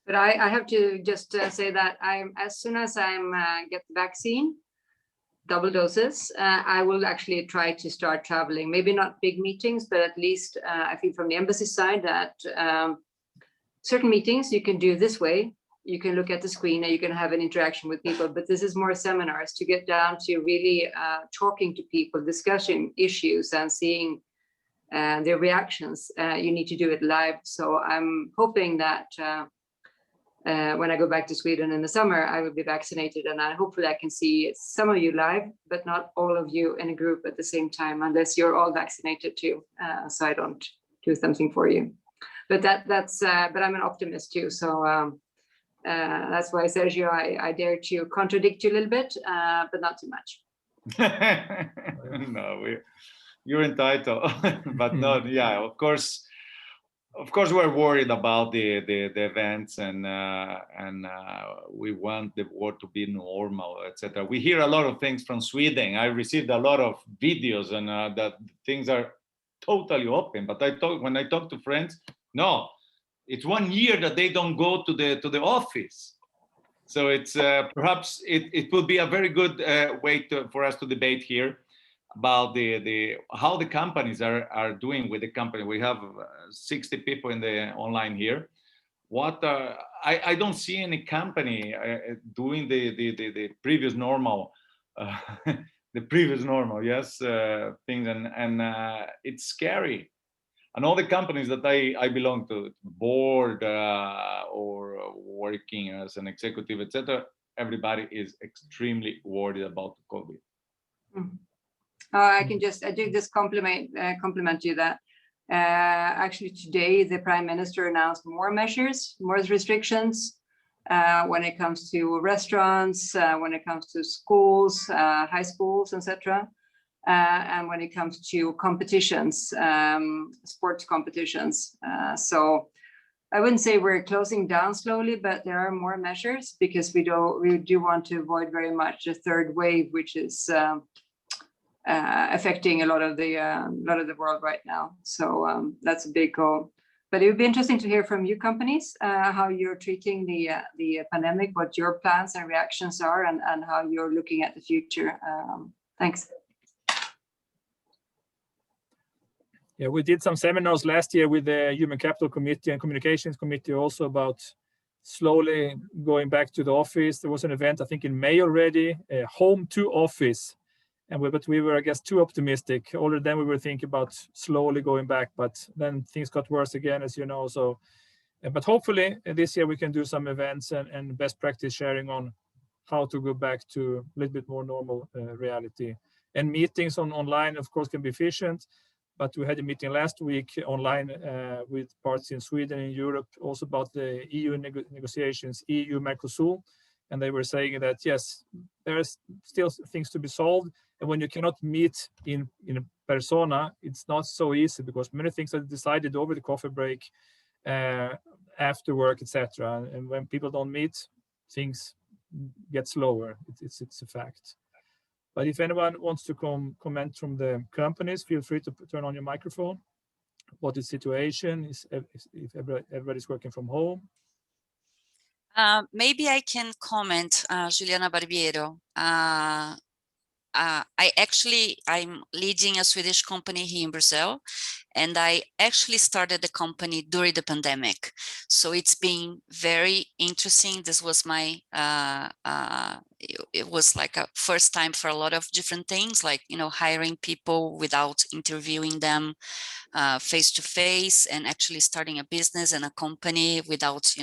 But I have to just say that as soon as I get the vaccine, double doses, I will actually try to start traveling. Maybe not big meetings, but at least I think from the embassy side that certain meetings you can do this way. You can look at the screen and you can have an interaction with people, but this is more seminars to get down to really talking to people, discussing issues and seeing their reactions. You need to do it live. So I'm hoping that when I go back to Sweden in the summer, I will be vaccinated, and hopefully I can see some of you live, but not all of you in a group at the same time, unless you're all vaccinated too. So I don't do something for you. But but I'm an optimist too. So that's why, Sergio, I dare to contradict you a little bit, but not too much. No, you're entitled. But no, yeah, of course we're worried about the events, and we want the world to be normal, etc. We hear a lot of things from Sweden. I received a lot of videos, and that things are totally open. But when I talk to friends, no, it's 1 year that they don't go to the office. So it's perhaps it will be a very good way for us to debate here about how the companies are doing with the company. We have 60 people in the online here. I don't see any company doing the previous normal, the previous normal, yes, things, and it's scary. And all the companies that I belong to, board or working as an executive, etc., everybody is extremely worried about COVID. Mm-hmm. I do just compliment you that actually today the Prime Minister announced more measures, more restrictions when it comes to restaurants, when it comes to schools, high schools, etc. And when it comes to competitions, sports competitions. So I wouldn't say we're closing down slowly, but there are more measures because we do want to avoid very much a third wave, which is affecting a lot of the world right now. So that's a big goal. But it would be interesting to hear from you companies how you're treating the pandemic, what your plans and reactions are, and how you're looking at the future. Thanks. Yeah, we did some seminars last year with the Human Capital Committee and Communications Committee also about slowly going back to the office. There was an event, I think in May already, home to office. But we were, I guess, too optimistic. Already then we were thinking about slowly going back, but then things got worse again, as you know. So, but hopefully this year we can do some events and best practice sharing on how to go back to a little bit more normal reality. And meetings online, of course, can be efficient. But we had a meeting last week online with parts in Sweden and Europe, also about the EU negotiations, EU-Mercosur. And they were saying that, yes, there's still things to be solved. And when you cannot meet in a persona, it's not so easy because many things are decided over the coffee break, after work, etc. And when people don't meet, things get slower. It's a fact. But if anyone wants to comment from the companies, feel free to turn on your microphone. What is the situation? If everybody's working from home? Maybe I can comment, Juliana Barbiero. I'm leading a Swedish company here in Brazil, and I actually started the company during the pandemic. So it's been very interesting. This was my, it was like a first time for a lot of different things, like, hiring people without interviewing them face to face, and actually starting a business and a company without,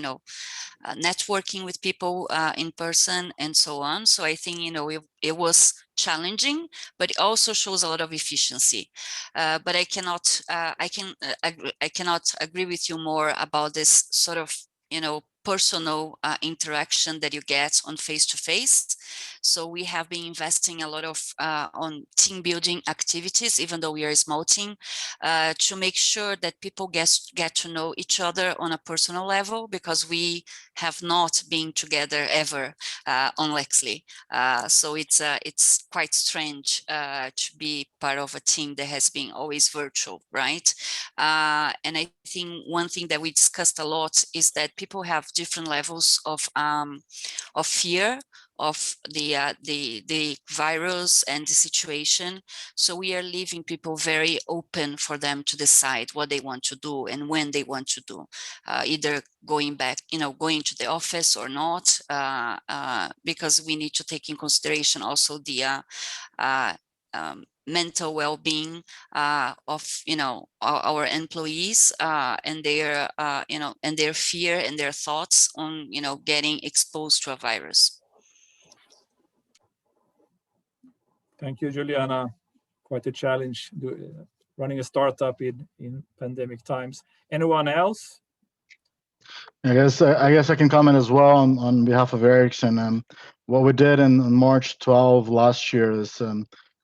networking with people in person and so on. So I think, it was challenging, but it also shows a lot of efficiency. But I cannot agree with you more about this sort of, personal interaction that you get on face-to-face. So we have been investing a lot of on team building activities, even though we are a small team, to make sure that people get to know each other on a personal level, because we have not been together ever on Lexley. So it's quite strange to be part of a team that has been always virtual, right? And I think one thing that we discussed a lot is that people have different levels of fear of the virus and the situation. So we are leaving people very open for them to decide what they want to do and when they want to do, either going back, going to the office or not, because we need to take in consideration also the mental well-being of our employees and their and their fear and their thoughts on getting exposed to a virus. Thank you, Juliana. Quite a challenge running a startup in pandemic times. Anyone else? I guess I can comment as well on behalf of Ericsson. What we did in March 12 last year is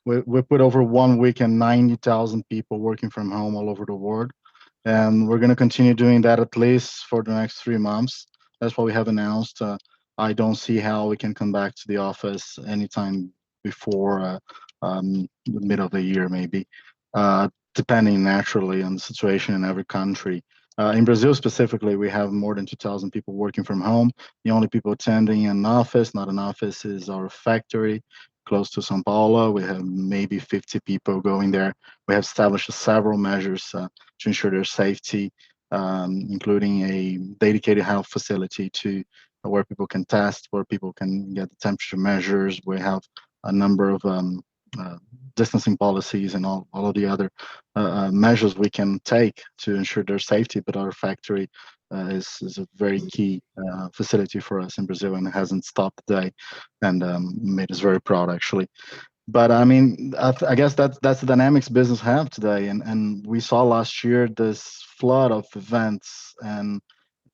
we put over 1 week and 90,000 people working from home all over the world. And we're going to continue doing that at least for the next 3 months. That's what we have announced. I don't see how we can come back to the office anytime before the middle of the year, maybe, depending naturally on the situation in every country. In Brazil specifically, we have more than 2,000 people working from home. The only people attending an office, not an office, is our factory close to São Paulo. We have maybe 50 people going there. We have established several measures to ensure their safety, including a dedicated health facility where people can test, where people can get the temperature measures. We have a number of distancing policies and all of the other measures we can take to ensure their safety. But our factory is a very key facility for us in Brazil, and it hasn't stopped today, and made us very proud, actually. But I mean, I guess that's the dynamics business have today, and we saw last year this flood of events, and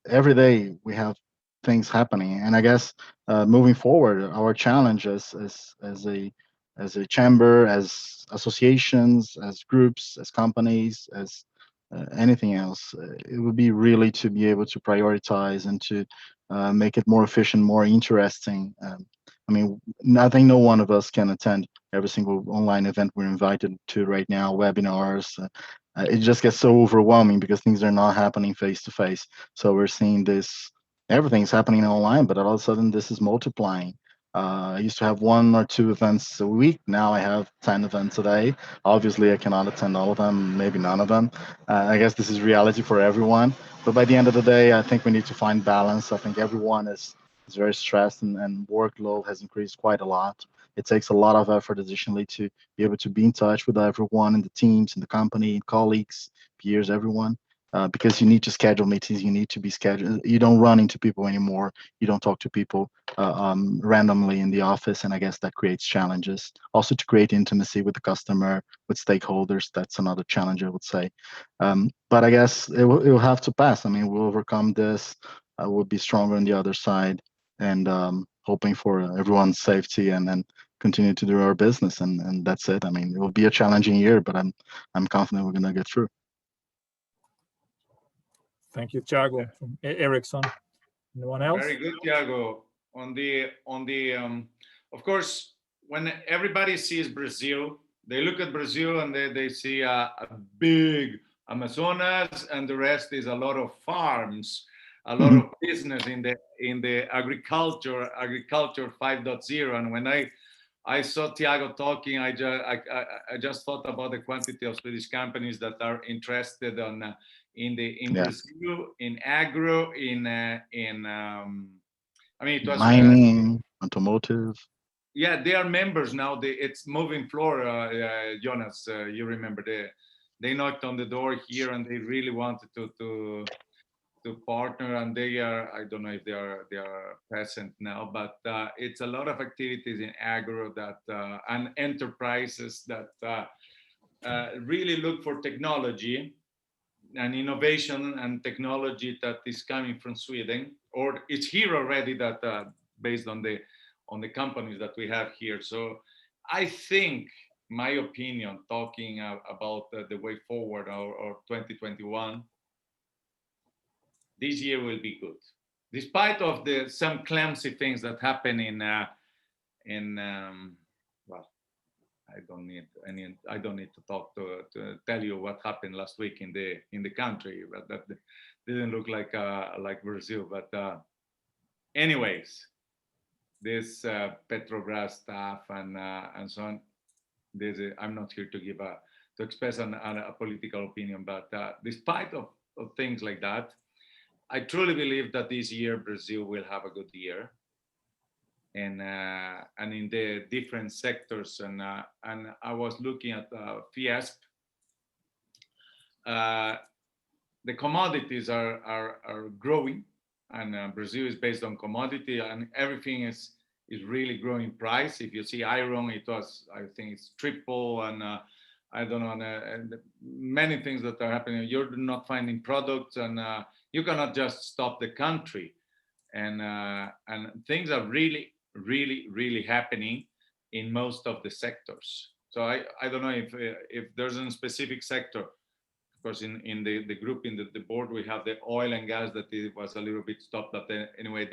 every day we have things happening. And I guess moving forward, our challenge as a chamber, as associations, as groups, as companies, as anything else. It would be really to be able to prioritize and to make it more efficient, more interesting. I mean, I think no one of us can attend every single online event we're invited to right now, webinars. It just gets so overwhelming because things are not happening face to face. So we're seeing this, everything's happening online, but all of a sudden this is multiplying. I used to have 1 or 2 events a week. Now I have 10 events a day. Obviously, I cannot attend all of them, maybe none of them. I guess this is reality for everyone. But by the end of the day, I think we need to find balance. I think everyone is very stressed and workload has increased quite a lot. It takes a lot of effort additionally to be able to be in touch with everyone in the teams, in the company, colleagues, peers, everyone. Because you need to schedule meetings, you need to be scheduled. You don't run into people anymore. You don't talk to people randomly in the office, and I guess that creates challenges. Also, to create intimacy with the customer, with stakeholders, that's another challenge, I would say. But I guess it will have to pass. I mean, we'll overcome this. We'll be stronger on the other side, and hoping for everyone's safety and then continue to do our business, and that's it. I mean, it will be a challenging year, but I'm confident we're gonna get through. Thank you, Thiago. From Ericsson. Anyone else? Very good, Thiago. Of course, when everybody sees Brazil, they look at Brazil and they see a big Amazonas, and the rest is a lot of farms, a lot of business in the agriculture 5.0. And when I saw Thiago talking, I just thought about the quantity of Swedish companies that are interested in Brazil, in agro, I mean, it was mining, automotive. Yeah, they are members now. It's moving floor. Jonas, you remember they knocked on the door here, and they really wanted to partner, and they are. I don't know if they are present now, but it's a lot of activities in agro and enterprises that really look for technology and innovation and technology that is coming from Sweden, or it's here already, that based on the companies that we have here. So I think, my opinion, talking about the way forward or 2021, this year will be good, despite of some clumsy things that happen in well, I don't need to talk to tell you what happened last week in the country, but that didn't look like Brazil. But anyways, this Petrobras stuff and so on. I'm not here to express a political opinion, but despite of things like that, I truly believe that this year Brazil will have a good year. And in the different sectors, and I was looking at Fiesp. The commodities are growing, and Brazil is based on commodity, and everything is really growing price. If you see iron, I think it's triple, and I don't know, and many things that are happening. You're not finding products, and you cannot just stop the country, and things are really happening in most of the sectors. So I don't know if there's a specific sector. Of course, in the group, in the board, we have the oil and gas that it was a little bit stopped. But anyway,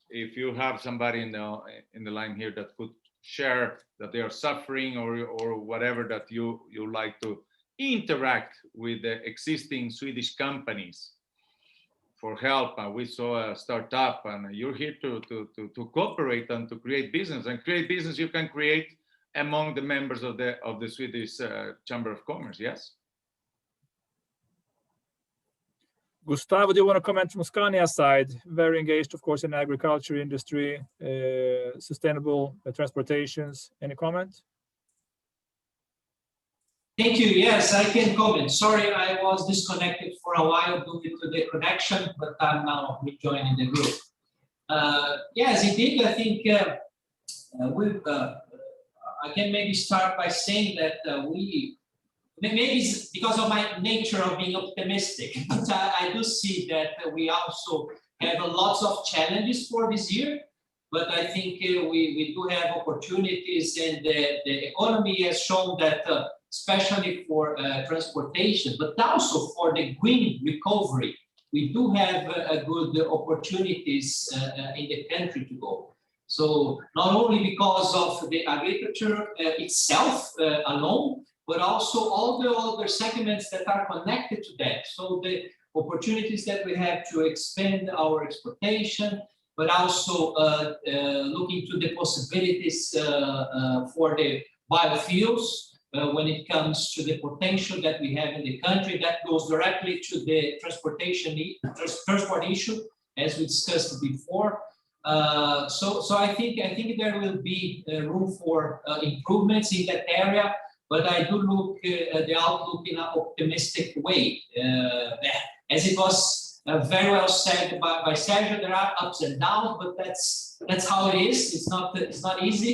if you have somebody in the line here that could share that they are suffering or whatever, that you like to interact with the existing Swedish companies for help, and we saw a startup, and you're here to cooperate and to create business. And create business you can create among the members of the Swedish Chamber of Commerce. Yes. Gustavo, do you want to comment from Scania's side? Very engaged, of course, in agriculture industry, sustainable transportations. Any comment? Thank you. Yes, I can comment. Sorry, I was disconnected for a while due to the connection, but I'm now rejoining the group. Yes, indeed, I think I can maybe start by saying that maybe it's because of my nature of being optimistic, but I do see that we also have lots of challenges for this year, but I think we do have opportunities, and the economy has shown that especially for transportation, but also for the green recovery. We do have good opportunities in the country to go. So not only because of the agriculture itself alone, but also all the other segments that are connected to that. So the opportunities that we have to expand our exportation, but also looking to the possibilities for the biofuels when it comes to the potential that we have in the country. That goes directly to the transport issue, as we discussed before. So I think there will be room for improvements in that area, but I do look at the outlook in an optimistic way. As it was very well said by Sérgio, there are ups and downs, but that's how it is. It's not easy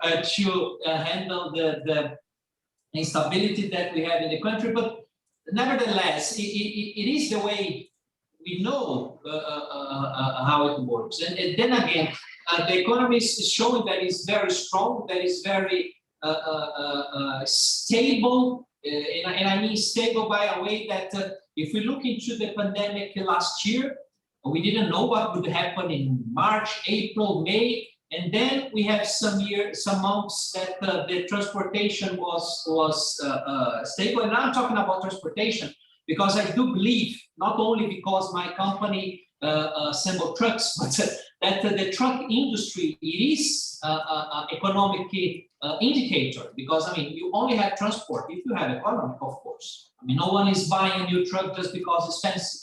to handle the instability that we have in the country, but nevertheless, it is the way we know how it works. And then again, the economy is showing that it's very strong, that it's very stable, and I mean stable by a way that if we look into the pandemic last year, we didn't know what would happen in March, April, May, and then we have some months that the transportation was stable. And I'm talking about transportation because I do believe, not only because my company assemble trucks, but that the truck industry, it is an economic indicator, because I mean, you only have transport if you have economy, of course. I mean, no one is buying a new truck just because it's fancy.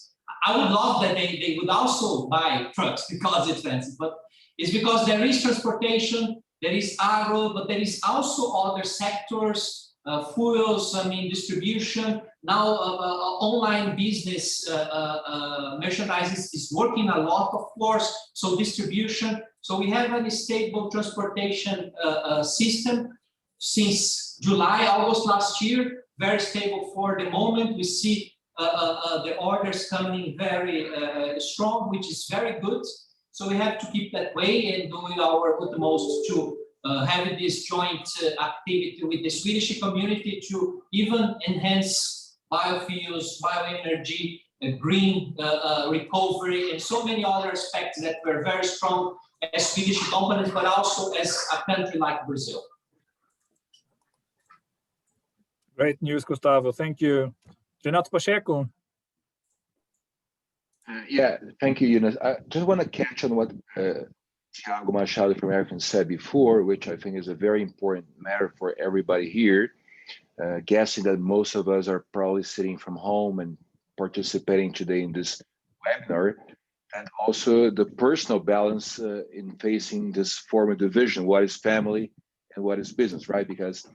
I would love that they would also buy trucks because it's fancy, but it's because there is transportation, there is agro, but there is also other sectors, fuels, I mean, distribution. Now, online business merchandise is working a lot, of course, so distribution. So we have a stable transportation system since July, August last year, very stable for the moment. We see the orders coming very strong, which is very good. So we have to keep that way and doing our utmost to have this joint activity with the Swedish community to even enhance biofuels, bioenergy, green recovery, and so many other aspects that were very strong as Swedish companies, but also as a country like Brazil. Great news, Gustavo. Thank you. Renato, Pacheco. Yeah, thank you, Jonas. I just want to catch on what Thiago Machado from American said before, which I think is a very important matter for everybody here. Guessing that most of us are probably sitting from home and participating today in this webinar, and also the personal balance in facing this form of division, what is family and what is business, right? Because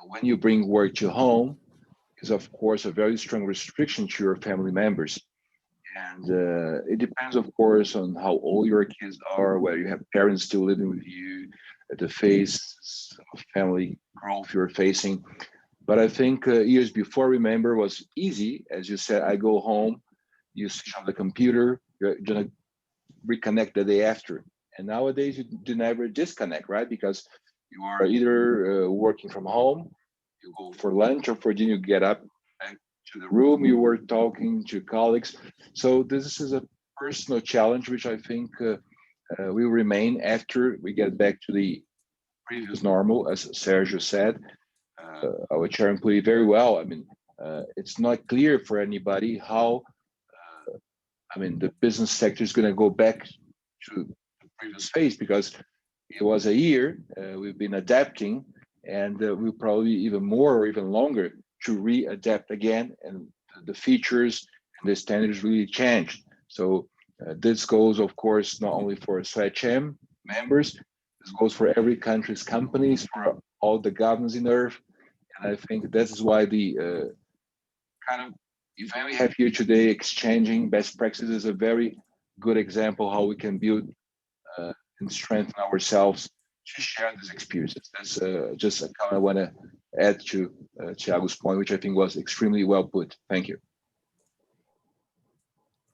when you bring work to home, is of course a very strong restriction to your family members. And it depends, of course, on how old your kids are, whether you have parents still living with you, the phase of family growth you're facing. But I think years before, remember, was easy. As you said, I go home, you switch on the computer, you're gonna reconnect the day after. And nowadays you do never disconnect, right? Because you are either working from home, you go for lunch, or for dinner, you get up back to the room, you were talking to colleagues. So this is a personal challenge, which I think will remain after we get back to the previous normal, as Sérgio said. Our chairman put it very well. I mean, it's not clear for anybody how, the business sector is going to go back to the previous phase, because it was a year. We've been adapting, and we'll probably even more or even longer to re-adapt again, and the features and the standards really changed. So this goes, of course, not only for Swedcham members, this goes for every country's companies, for all the governments in Earth. And I think this is why the kind of event we have here today, exchanging best practices, is a very good example how we can build and strengthen ourselves to share these experiences. That's just a comment I want to add to Thiago's point, which I think was extremely well put. Thank you.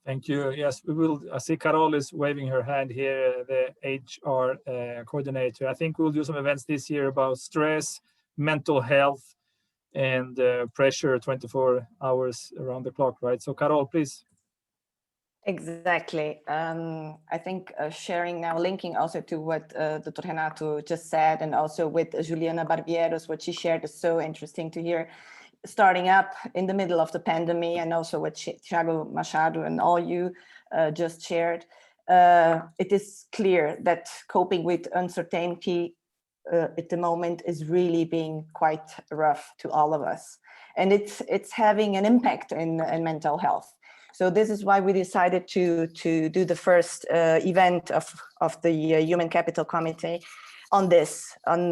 Thank you. Yes, we will. I see Carol is waving her hand here, the HR coordinator. I think we'll do some events this year about stress, mental health, and pressure 24 hours around the clock, right? So Carol, please. Exactly. I think sharing now, linking also to what Dr. Renato just said, and also with Juliana Barbieros, what she shared is so interesting to hear. Starting up in the middle of the pandemic, and also what Thiago Machado and all you just shared, it is clear that coping with uncertainty at the moment is really being quite rough to all of us. And it's having an impact in mental health. So this is why we decided to do the first event of the Human Capital Committee on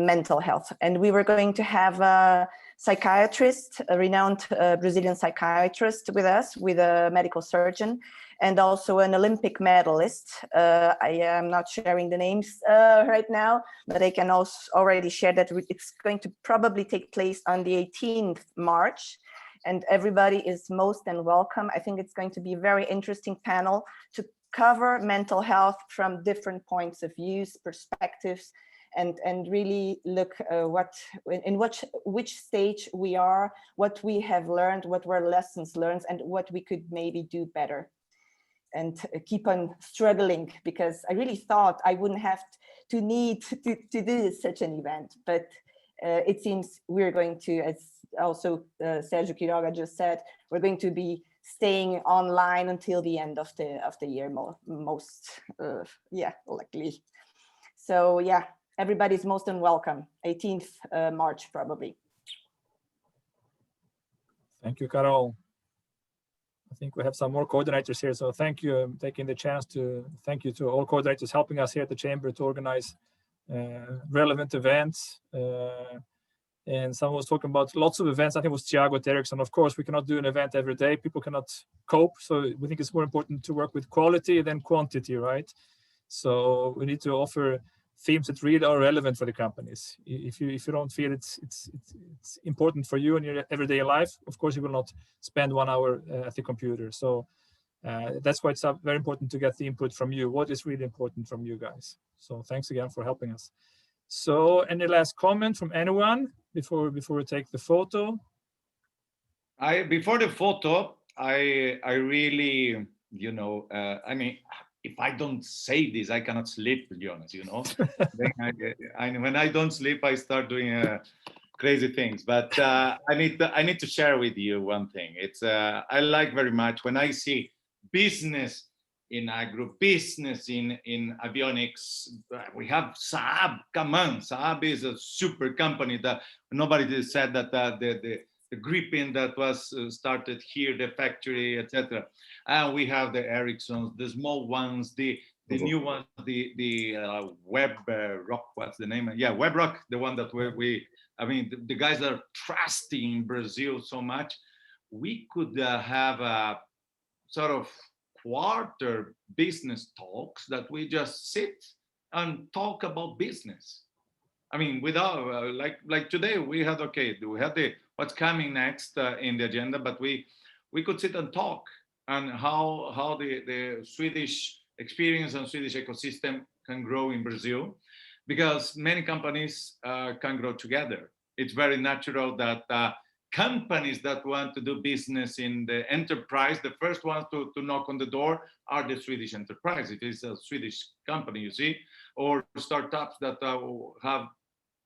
mental health. And we were going to have a psychiatrist, a renowned Brazilian psychiatrist with us, with a medical surgeon, and also an Olympic medalist. I am not sharing the names right now, but I can also already share that it's going to probably take place on the 18th March. And everybody is most and welcome. I think it's going to be a very interesting panel to cover mental health from different points of views, perspectives, and really look which stage we are, what we have learned, what were lessons learned, and what we could maybe do better. And keep on struggling, because I really thought I wouldn't have to need to do such an event, but it seems we're going to, as also Sérgio Quiroga just said, we're going to be staying online until the end of the year, most likely. So yeah, everybody's most welcome. 18th March probably. Thank you, Carol. I think we have some more coordinators here, so thank you. I'm taking the chance to thank you to all coordinators helping us here at the Chamber to organize relevant events. And someone was talking about lots of events. I think it was Thiago Eriksson. Of course, we cannot do an event every day. People cannot cope. So we think it's more important to work with quality than quantity, right? So we need to offer themes that really are relevant for the companies. If you don't feel it's important for you in your everyday life, of course you will not spend 1 hour at the computer. So that's why it's very important to get the input from you. What is really important from you guys? So thanks again for helping us. So any last comment from anyone before we take the photo? Before the photo, I really, I mean, if I don't say this, I cannot sleep, to be honest, when I don't sleep, I start doing crazy things. But I need to share with you one thing. It's I like very much when I see business in agribusiness, in avionics. We have Saab. Come on, Saab is a super company that nobody said that the Gripen that was started here, the factory, etc. And we have the Ericssons, the small ones, the new ones, the WebRock. What's the name? Yeah, WebRock, the one that the guys are trusting Brazil so much. We could have a sort of quarter business talks that we just sit and talk about business. I mean, without like today we had what's coming next in the agenda, but we could sit and talk on how the Swedish experience and Swedish ecosystem can grow in Brazil, because many companies can grow together. It's very natural that companies that want to do business in the enterprise, the first ones to knock on the door are the Swedish enterprise. It is a Swedish company, you see, or startups that have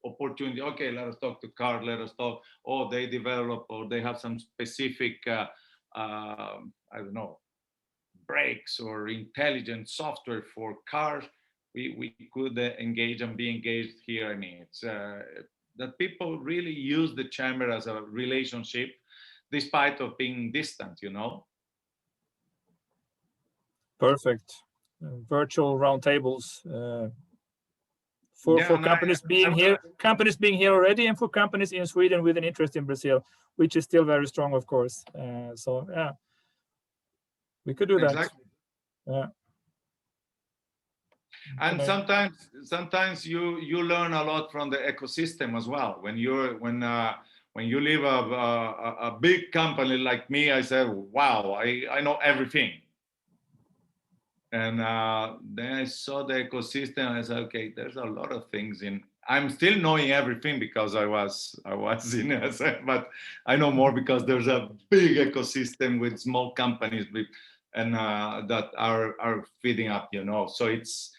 opportunity. Okay, let us talk to cars, let us talk, or they develop, or they have some specific, I don't know, brakes or intelligent software for cars. We could engage and be engaged here. I mean, it's that people really use the chamber as a relationship, despite of being distant, Perfect. Virtual roundtables for companies being here already, and for companies in Sweden with an interest in Brazil, which is still very strong, of course. So yeah, we could do that. Exactly. Yeah. And sometimes you learn a lot from the ecosystem as well. When you leave a big company like me, I said, wow, I know everything. And then I saw the ecosystem and I said, okay, there's a lot of things I'm still knowing everything because I was in it, but I know more because there's a big ecosystem with small companies and that are feeding up, you know. So it's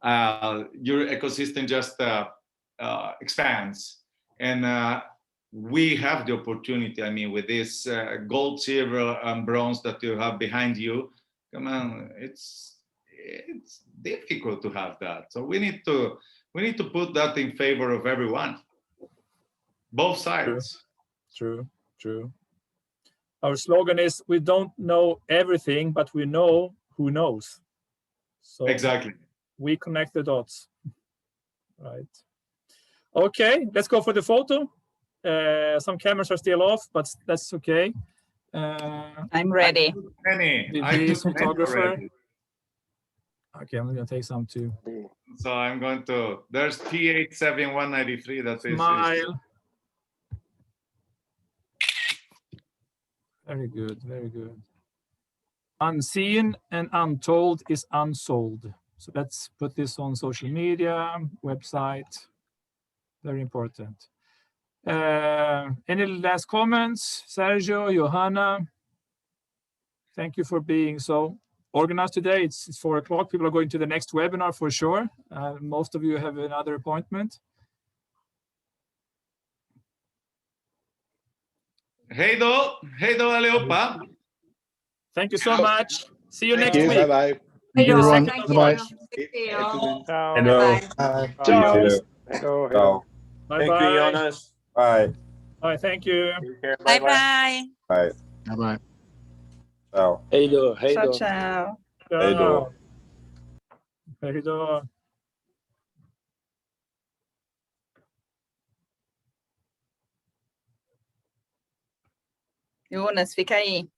your ecosystem just expands, and we have the opportunity. I mean, with this gold, silver, and bronze that you have behind you, come on, it's difficult to have that. So we need to put that in favor of everyone, both sides. True. Our slogan is, we don't know everything, but we know who knows. So exactly. We connect the dots. Right. Okay, let's go for the photo. Some cameras are still off, but that's okay. I'm ready. Vivi's photographer. Okay, I'm going to take some too. So I'm going to, there's T87193 that is. Smile. Very good, very good. Unseen and untold is unsold. So let's put this on social media, website. Very important. Any last comments? Sérgio, Johanna? Thank you for being so organized today. It's 4 o'clock. People are going to the next webinar for sure. Most of you have another appointment. Hej då allihopa. Thank you so much. See you next week. Bye-bye. Thank you, everyone. Bye-bye. Ciao. Ciao. Bye-bye. Thank you, Jonas. Bye. Bye, thank you. Bye-bye. Bye. Bye-bye. Ciao. Hej då. Ciao. Hej då. Hej då. Jonas, fica aí.